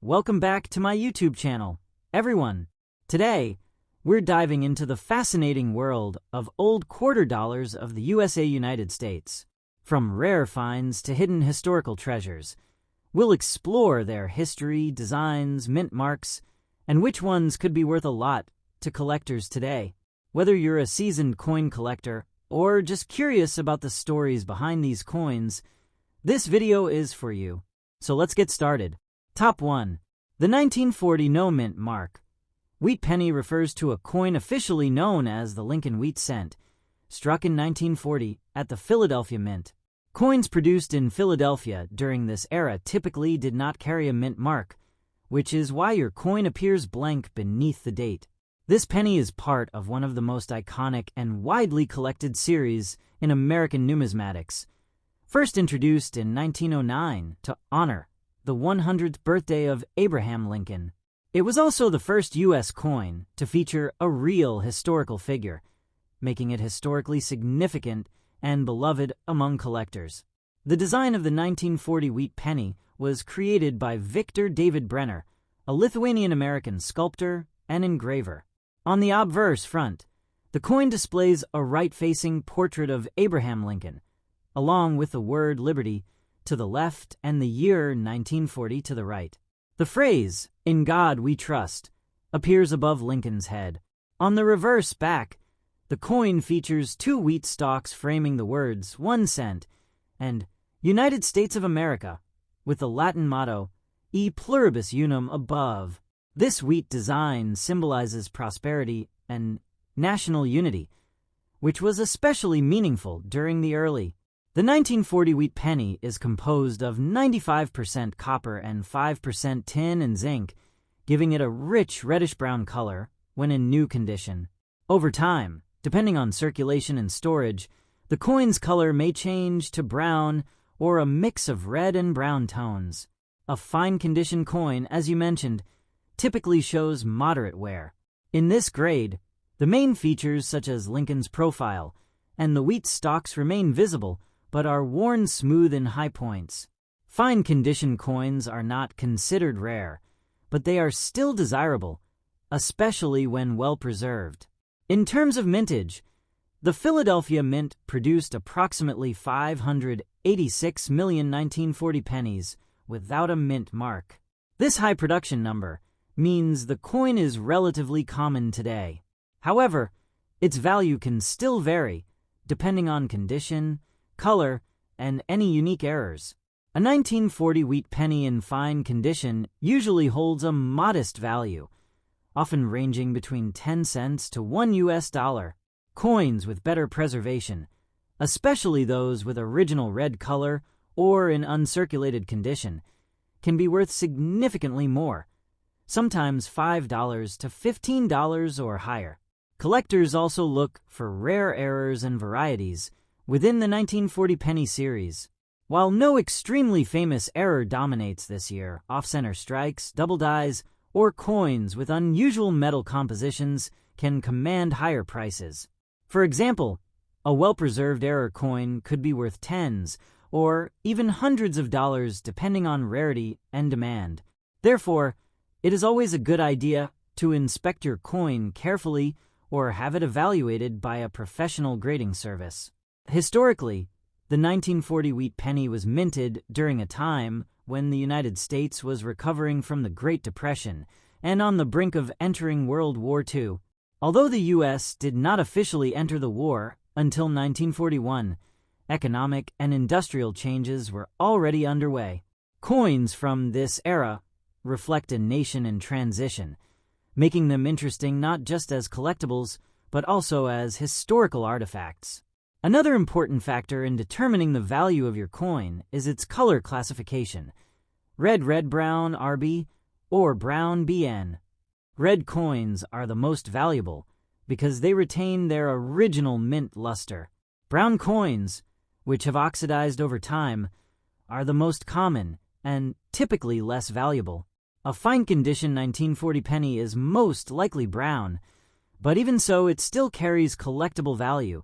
welcome back to my YouTube channel, everyone. Today, we're diving into the fascinating world of old quarter dollars of the USA United States. From rare finds to hidden historical treasures, we'll explore their history, designs, mint marks, and which ones could be worth a lot to collectors today. Whether you're a seasoned coin collector or just curious about the stories behind these coins, this video is for you. So let's get started. Top 1. The 1940 No Mint Mark. Wheat penny refers to a coin officially known as the Lincoln Wheat Cent, struck in 1940 at the Philadelphia Mint. Coins produced in Philadelphia during this era typically did not carry a mint mark, which is why your coin appears blank beneath the date. This penny is part of one of the most iconic and widely collected series in American numismatics, first introduced in 1909 to honor the 100th birthday of Abraham Lincoln. It was also the first U.S. coin to feature a real historical figure, making it historically significant and beloved among collectors. The design of the 1940 wheat penny was created by Victor David Brenner, a Lithuanian-American sculptor and engraver. On the obverse front, the coin displays a right-facing portrait of Abraham Lincoln, along with the word Liberty to the left and the year 1940 to the right. The phrase, "In God We Trust," appears above Lincoln's head. On the reverse back, the coin features two wheat stalks framing the words 1 cent and United States of America, with the Latin motto E Pluribus Unum above. This wheat design symbolizes prosperity and national unity, which was especially meaningful during the early. The 1940 wheat penny is composed of 95% copper and 5% tin and zinc, giving it a rich reddish-brown color when in new condition. Over time, depending on circulation and storage, the coin's color may change to brown or a mix of red and brown tones. A fine-condition coin, as you mentioned, typically shows moderate wear. In this grade, the main features such as Lincoln's profile and the wheat stalks remain visible, but are worn smooth in high points. Fine-condition coins are not considered rare, but they are still desirable, especially when well-preserved. In terms of mintage, the Philadelphia Mint produced approximately 586 million 1940 pennies without a mint mark. This high production number means the coin is relatively common today. However, its value can still vary, depending on condition, color, and any unique errors. A 1940 wheat penny in fine condition usually holds a modest value, often ranging between 10 cents to $1. Coins with better preservation, especially those with original red color or in uncirculated condition, can be worth significantly more, sometimes $5 to $15 or higher. Collectors also look for rare errors and varieties within the 1940 penny series. While no extremely famous error dominates this year, off-center strikes, double dies, or coins with unusual metal compositions can command higher prices. For example, a well-preserved error coin could be worth tens or even hundreds of dollars depending on rarity and demand. Therefore, it is always a good idea to inspect your coin carefully or have it evaluated by a professional grading service. Historically, the 1940 wheat penny was minted during a time when the United States was recovering from the Great Depression and on the brink of entering World War II. Although the U.S. did not officially enter the war until 1941, economic and industrial changes were already underway. Coins from this era reflect a nation in transition, making them interesting not just as collectibles, but also as historical artifacts. Another important factor in determining the value of your coin is its color classification: red-brown RB or brown BN. Red coins are the most valuable because they retain their original mint luster. Brown coins, which have oxidized over time, are the most common and typically less valuable. A fine-condition 1940 penny is most likely brown, but even so, it still carries collectible value,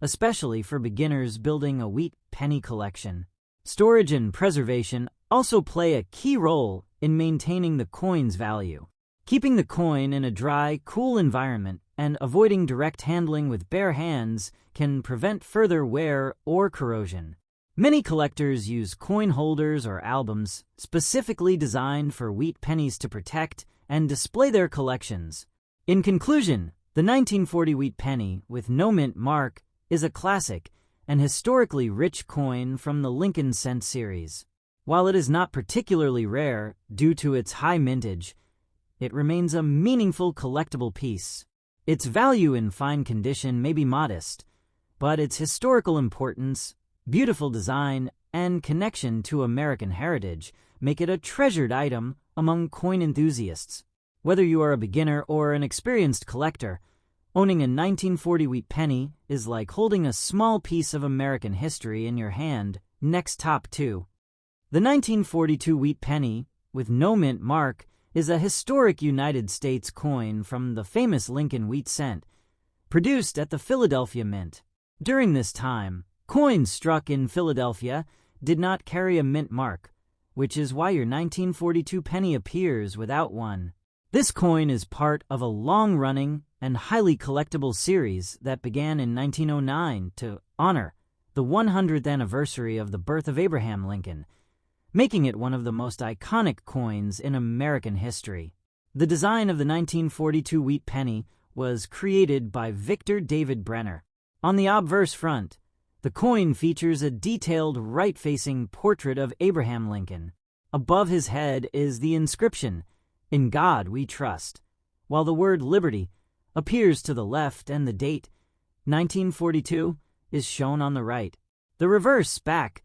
especially for beginners building a wheat penny collection. Storage and preservation also play a key role in maintaining the coin's value. Keeping the coin in a dry, cool environment and avoiding direct handling with bare hands can prevent further wear or corrosion. Many collectors use coin holders or albums specifically designed for wheat pennies to protect and display their collections. In conclusion, the 1940 wheat penny with no mint mark is a classic and historically rich coin from the Lincoln cent series. While it is not particularly rare due to its high mintage, it remains a meaningful collectible piece. Its value in fine condition may be modest, but its historical importance, beautiful design, and connection to American heritage make it a treasured item among coin enthusiasts. Whether you are a beginner or an experienced collector, owning a 1940 wheat penny is like holding a small piece of American history in your hand. Next, top 2. The 1942 wheat penny with no mint mark is a historic United States coin from the famous Lincoln wheat cent, produced at the Philadelphia Mint. During this time, coins struck in Philadelphia did not carry a mint mark, which is why your 1942 penny appears without one. This coin is part of a long-running and highly collectible series that began in 1909 to honor the 100th anniversary of the birth of Abraham Lincoln, making it one of the most iconic coins in American history. The design of the 1942 wheat penny was created by Victor David Brenner. On the obverse front, the coin features a detailed right-facing portrait of Abraham Lincoln. Above his head is the inscription, "In God We Trust," while the word liberty appears to the left and the date, 1942, is shown on the right. The reverse back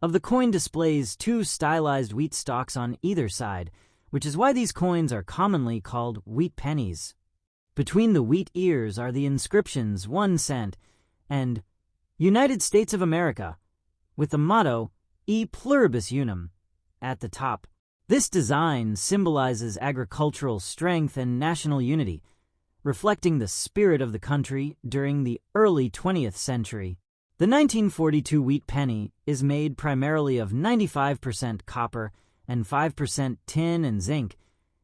of the coin displays two stylized wheat stalks on either side, which is why these coins are commonly called wheat pennies. Between the wheat ears are the inscriptions 1 cent and United States of America, with the motto E Pluribus Unum at the top. This design symbolizes agricultural strength and national unity, reflecting the spirit of the country during the early 20th century. The 1942 wheat penny is made primarily of 95% copper and 5% tin and zinc,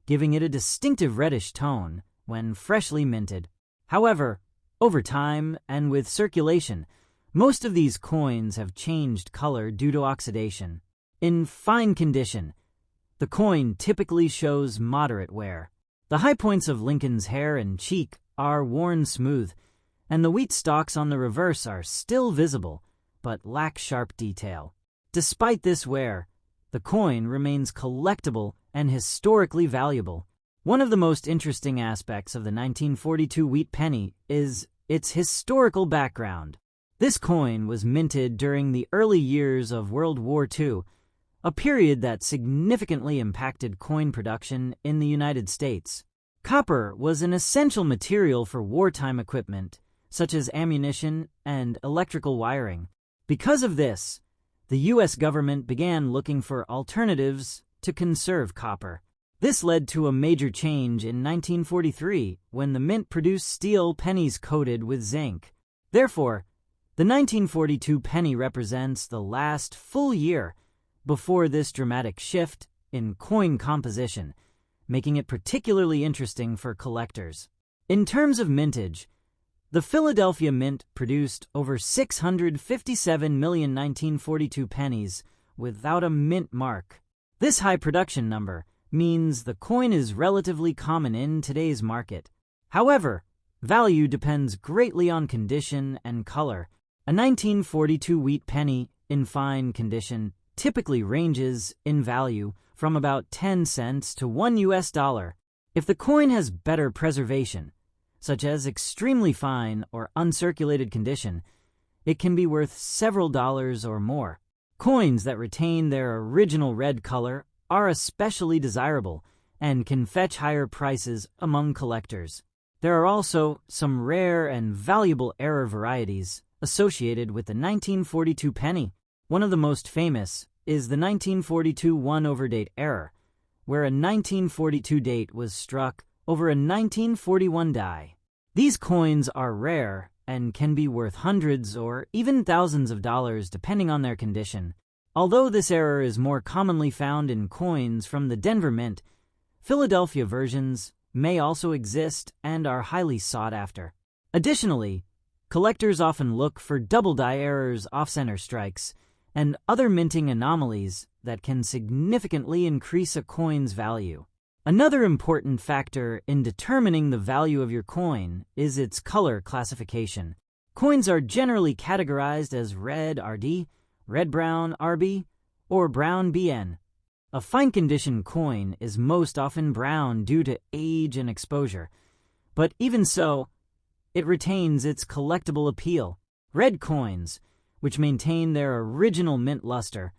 giving it a distinctive reddish tone when freshly minted. However, over time and with circulation, most of these coins have changed color due to oxidation. In fine condition, the coin typically shows moderate wear. The high points of Lincoln's hair and cheek are worn smooth, and the wheat stalks on the reverse are still visible, but lack sharp detail. Despite this wear, the coin remains collectible and historically valuable. One of the most interesting aspects of the 1942 wheat penny is its historical background. This coin was minted during the early years of World War II, a period that significantly impacted coin production in the United States. Copper was an essential material for wartime equipment, such as ammunition and electrical wiring. Because of this, the U.S. government began looking for alternatives to conserve copper. This led to a major change in 1943 when the mint produced steel pennies coated with zinc. Therefore, the 1942 penny represents the last full year before this dramatic shift in coin composition, making it particularly interesting for collectors. In terms of mintage, the Philadelphia Mint produced over 657 million 1942 pennies without a mint mark. This high production number means the coin is relatively common in today's market. However, value depends greatly on condition and color. A 1942 wheat penny in fine condition typically ranges in value from about 10 cents to $1. If the coin has better preservation, such as extremely fine or uncirculated condition, it can be worth several dollars or more. Coins that retain their original red color are especially desirable and can fetch higher prices among collectors. There are also some rare and valuable error varieties associated with the 1942 penny. One of the most famous is the 1942 1/date error, where a 1942 date was struck over a 1941 die. These coins are rare and can be worth hundreds or even thousands of dollars depending on their condition. Although this error is more commonly found in coins from the Denver Mint, Philadelphia versions may also exist and are highly sought after. Additionally, collectors often look for double die errors, off-center strikes, and other minting anomalies that can significantly increase a coin's value. Another important factor in determining the value of your coin is its color classification. Coins are generally categorized as red RD, red-brown RB, or brown BN. A fine-condition coin is most often brown due to age and exposure, but even so, it retains its collectible appeal. Red coins, which maintain their original mint luster,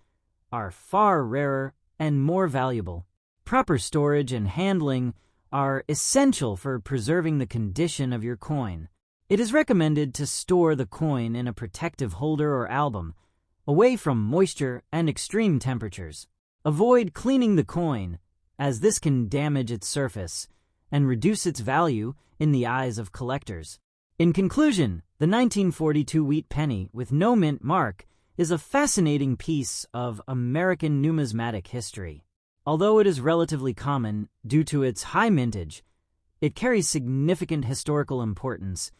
are far rarer and more valuable. Proper storage and handling are essential for preserving the condition of your coin. It is recommended to store the coin in a protective holder or album, away from moisture and extreme temperatures. Avoid cleaning the coin, as this can damage its surface and reduce its value in the eyes of collectors. In conclusion, the 1942 wheat penny with no mint mark is a fascinating piece of American numismatic history. Although it is relatively common due to its high mintage, it carries significant historical importance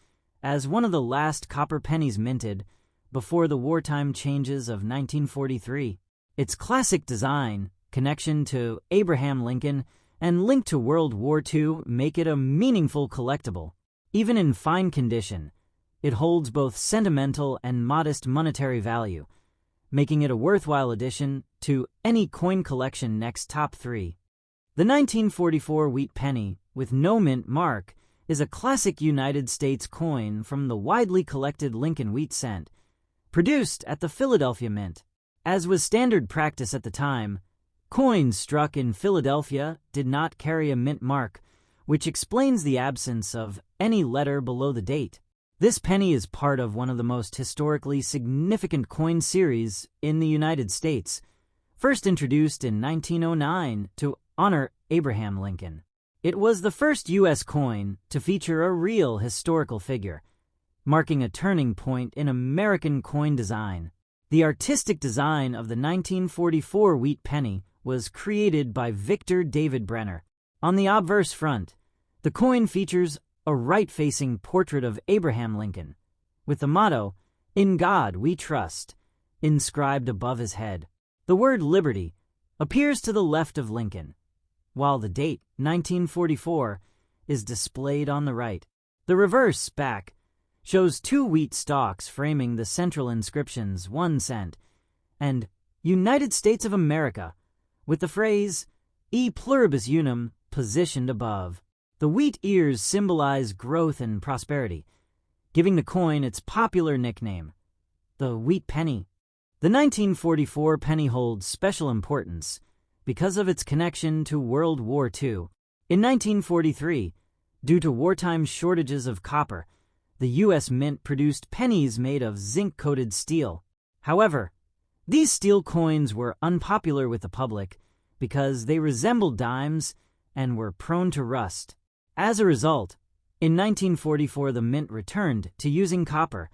as one of the last copper pennies minted before the wartime changes of 1943. Its classic design, connection to Abraham Lincoln, and link to World War II make it a meaningful collectible. Even in fine condition, it holds both sentimental and modest monetary value, making it a worthwhile addition to any coin collection next top 3. The 1944 wheat penny with no mint mark is a classic United States coin from the widely collected Lincoln wheat cent, produced at the Philadelphia Mint. As was standard practice at the time, coins struck in Philadelphia did not carry a mint mark, which explains the absence of any letter below the date. This penny is part of one of the most historically significant coin series in the United States, first introduced in 1909 to honor Abraham Lincoln. It was the first U.S. coin to feature a real historical figure, marking a turning point in American coin design. The artistic design of the 1944 wheat penny was created by Victor David Brenner. On the obverse front, the coin features a right-facing portrait of Abraham Lincoln, with the motto, "In God We Trust," inscribed above his head. The word liberty appears to the left of Lincoln, while the date, 1944, is displayed on the right. The reverse back shows 2 wheat stalks framing the central inscriptions 1 cent and United States of America, with the phrase E pluribus unum positioned above. The wheat ears symbolize growth and prosperity, giving the coin its popular nickname, the wheat penny. The 1944 penny holds special importance because of its connection to World War II. In 1943, due to wartime shortages of copper, the U.S. Mint produced pennies made of zinc-coated steel. However, these steel coins were unpopular with the public because they resembled dimes and were prone to rust. As a result, in 1944 the Mint returned to using copper,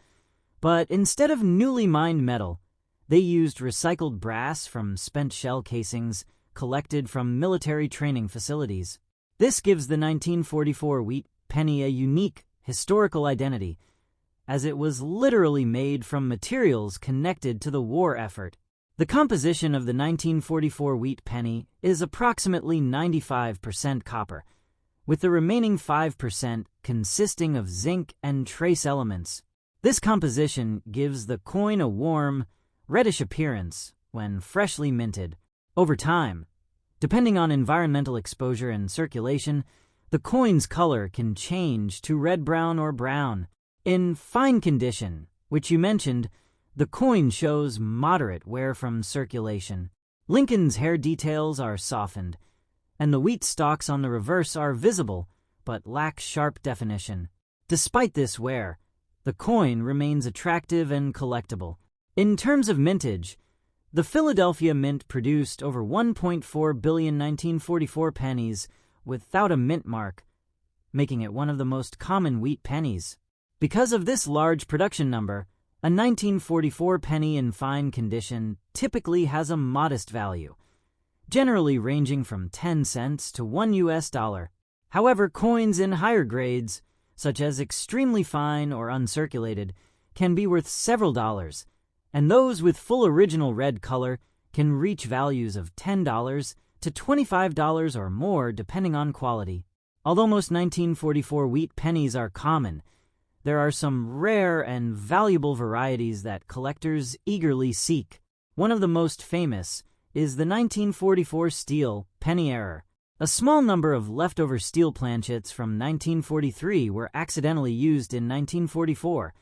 but instead of newly mined metal, they used recycled brass from spent shell casings collected from military training facilities. This gives the 1944 wheat penny a unique historical identity, as it was literally made from materials connected to the war effort. The composition of the 1944 wheat penny is approximately 95% copper, with the remaining 5% consisting of zinc and trace elements. This composition gives the coin a warm, reddish appearance when freshly minted. Over time, depending on environmental exposure and circulation, the coin's color can change to red-brown or brown. In fine condition, which you mentioned, the coin shows moderate wear from circulation. Lincoln's hair details are softened, and the wheat stalks on the reverse are visible but lack sharp definition. Despite this wear, the coin remains attractive and collectible. In terms of mintage, the Philadelphia Mint produced over 1.4 billion 1944 pennies without a mint mark, making it one of the most common wheat pennies. Because of this large production number, a 1944 penny in fine condition typically has a modest value, generally ranging from 10 cents to $1. However, coins in higher grades, such as extremely fine or uncirculated, can be worth several dollars, and those with full original red color can reach values of $10 to $25 or more depending on quality. Although most 1944 wheat pennies are common, there are some rare and valuable varieties that collectors eagerly seek. One of the most famous is the 1944 steel penny error. A small number of leftover steel planchets from 1943 were accidentally used in 1944,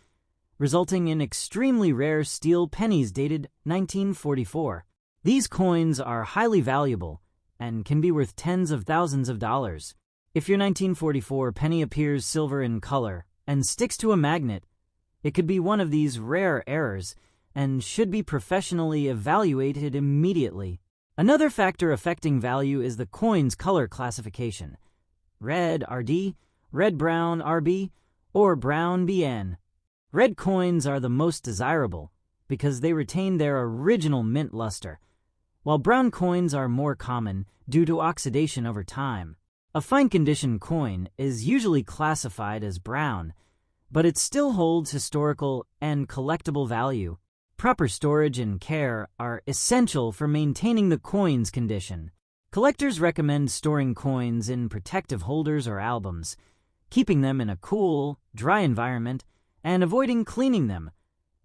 resulting in extremely rare steel pennies dated 1944. These coins are highly valuable and can be worth tens of thousands of dollars. If your 1944 penny appears silver in color and sticks to a magnet, it could be one of these rare errors and should be professionally evaluated immediately. Another factor affecting value is the coin's color classification: red RD, red-brown RB, or brown BN. Red coins are the most desirable because they retain their original mint luster, while brown coins are more common due to oxidation over time. A fine-condition coin is usually classified as brown, but it still holds historical and collectible value. Proper storage and care are essential for maintaining the coin's condition. Collectors recommend storing coins in protective holders or albums, keeping them in a cool, dry environment, and avoiding cleaning them,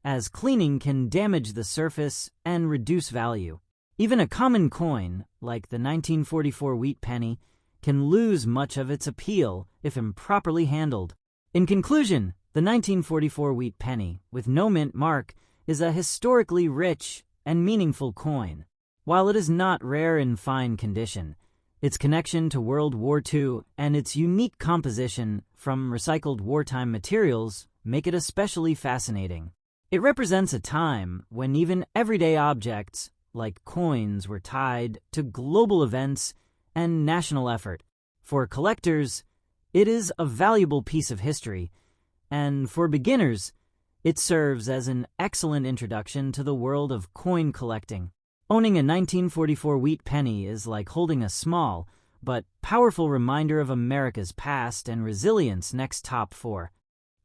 as cleaning can damage the surface and reduce value. Even a common coin, like the 1944 wheat penny, can lose much of its appeal if improperly handled. In conclusion, the 1944 wheat penny, with no mint mark, is a historically rich and meaningful coin. While it is not rare in fine condition, its connection to World War II and its unique composition from recycled wartime materials make it especially fascinating. It represents a time when even everyday objects, like coins, were tied to global events and national effort. For collectors, it is a valuable piece of history, and for beginners, it serves as an excellent introduction to the world of coin collecting. Owning a 1944 wheat penny is like holding a small but powerful reminder of America's past and resilience. Next top 4.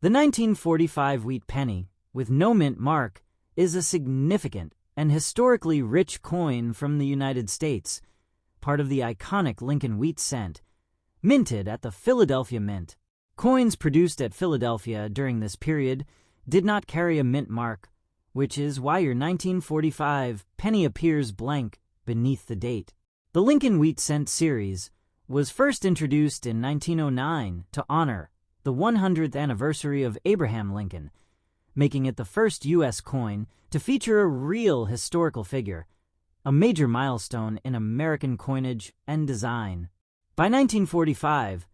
The 1945 wheat penny, with no mint mark, is a significant and historically rich coin from the United States, part of the iconic Lincoln wheat cent, minted at the Philadelphia Mint. Coins produced at Philadelphia during this period did not carry a mint mark, which is why your 1945 penny appears blank beneath the date. The Lincoln Wheat Cent series was first introduced in 1909 to honor the 100th anniversary of Abraham Lincoln, making it the first U.S. coin to feature a real historical figure, a major milestone in American coinage and design. By 1945,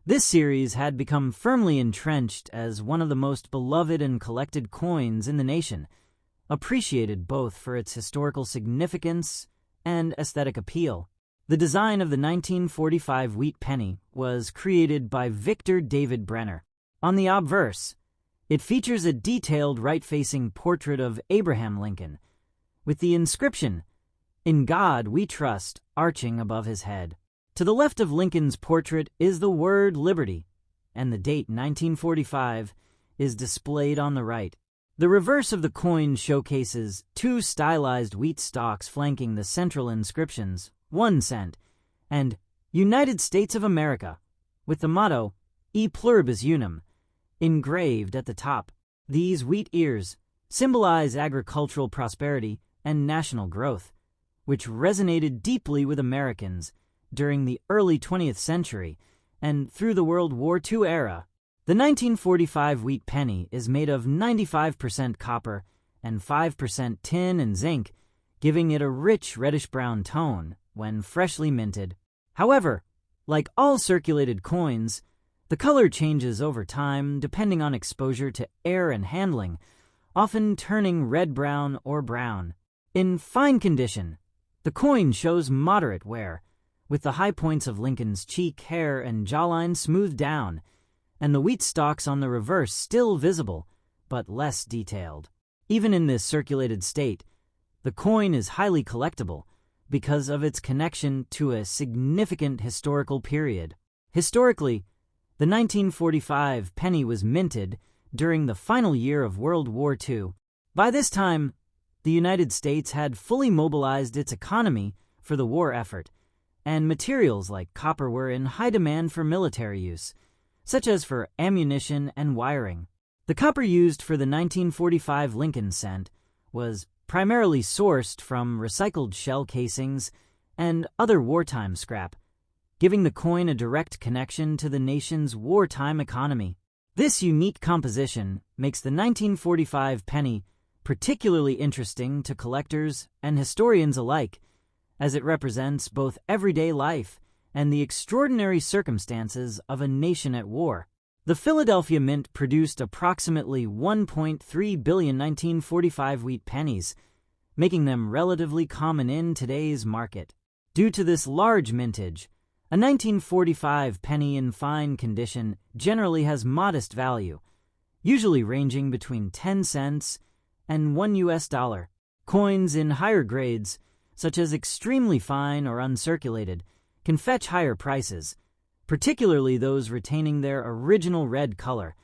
this series had become firmly entrenched as one of the most beloved and collected coins in the nation, appreciated both for its historical significance and aesthetic appeal. The design of the 1945 wheat penny was created by Victor David Brenner. On the obverse, it features a detailed right-facing portrait of Abraham Lincoln, with the inscription, "In God We Trust," arching above his head. To the left of Lincoln's portrait is the word Liberty, and the date 1945 is displayed on the right. The reverse of the coin showcases two stylized wheat stalks flanking the central inscriptions, 1 cent, and United States of America, with the motto, E Pluribus Unum, engraved at the top. These wheat ears symbolize agricultural prosperity and national growth, which resonated deeply with Americans during the early 20th century and through the World War II era. The 1945 wheat penny is made of 95% copper and 5% tin and zinc, giving it a rich reddish-brown tone when freshly minted. However, like all circulated coins, the color changes over time depending on exposure to air and handling, often turning red-brown or brown. In fine condition, the coin shows moderate wear, with the high points of Lincoln's cheek, hair, and jawline smoothed down, and the wheat stalks on the reverse still visible, but less detailed. Even in this circulated state, The coin is highly collectible because of its connection to a significant historical period. Historically, the 1945 penny was minted during the final year of World War II. By this time, the United States had fully mobilized its economy for the war effort, and materials like copper were in high demand for military use, such as for ammunition and wiring. The copper used for the 1945 Lincoln cent was primarily sourced from recycled shell casings and other wartime scrap, giving the coin a direct connection to the nation's wartime economy. This unique composition makes the 1945 penny particularly interesting to collectors and historians alike, as it represents both everyday life and the extraordinary circumstances of a nation at war. The Philadelphia Mint produced approximately 1.3 billion 1945 wheat pennies, making them relatively common in today's market. Due to this large mintage, a 1945 penny in fine condition generally has modest value, usually ranging between 10 cents and $1. Coins in higher grades, such as extremely fine or uncirculated, can fetch higher prices, particularly those retaining their original red color,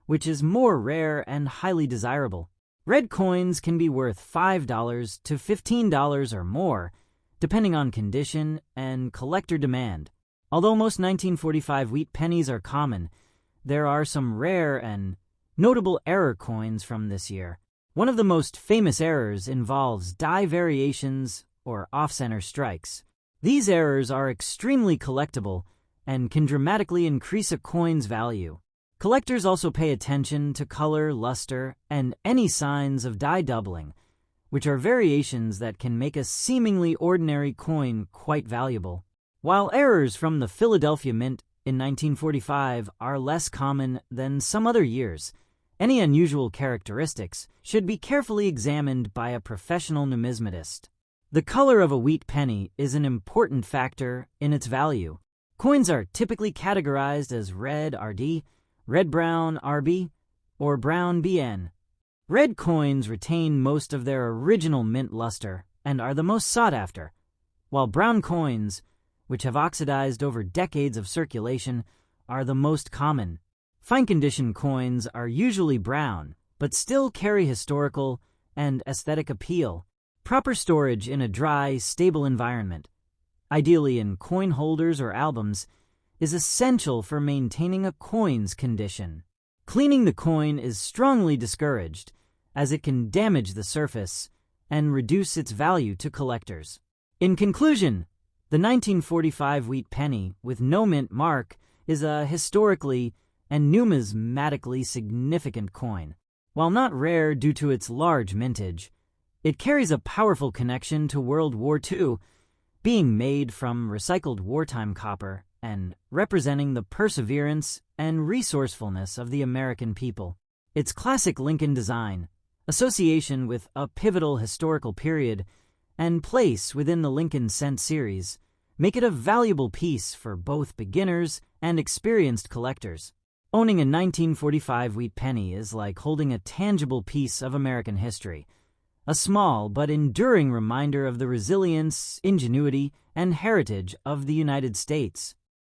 which is more rare and highly desirable. Red coins can be worth $5 to $15 or more, depending on condition and collector demand. Although most 1945 wheat pennies are common, there are some rare and notable error coins from this year. One of the most famous errors involves die variations or off-center strikes. These errors are extremely collectible and can dramatically increase a coin's value. Collectors also pay attention to color, luster, and any signs of die doubling, which are variations that can make a seemingly ordinary coin quite valuable. While errors from the Philadelphia Mint in 1945 are less common than some other years, any unusual characteristics should be carefully examined by a professional numismatist. The color of a wheat penny is an important factor in its value. Coins are typically categorized as red RD, red-brown RB, or brown BN. Red coins retain most of their original mint luster and are the most sought after, while brown coins, which have oxidized over decades of circulation, are the most common. Fine-condition coins are usually brown, but still carry historical and aesthetic appeal. Proper storage in a dry, stable environment, ideally in coin holders or albums, is essential for maintaining a coin's condition. Cleaning the coin is strongly discouraged, as it can damage the surface and reduce its value to collectors. In conclusion, the 1945 wheat penny with no mint mark is a historically and numismatically significant coin. While not rare due to its large mintage, it carries a powerful connection to World War II, being made from recycled wartime copper and representing the perseverance and resourcefulness of the American people. Its classic Lincoln design, association with a pivotal historical period, and place within the Lincoln cent series make it a valuable piece for both beginners and experienced collectors. Owning a 1945 wheat penny is like holding a tangible piece of American history, a small but enduring reminder of the resilience, ingenuity, and heritage of the United States.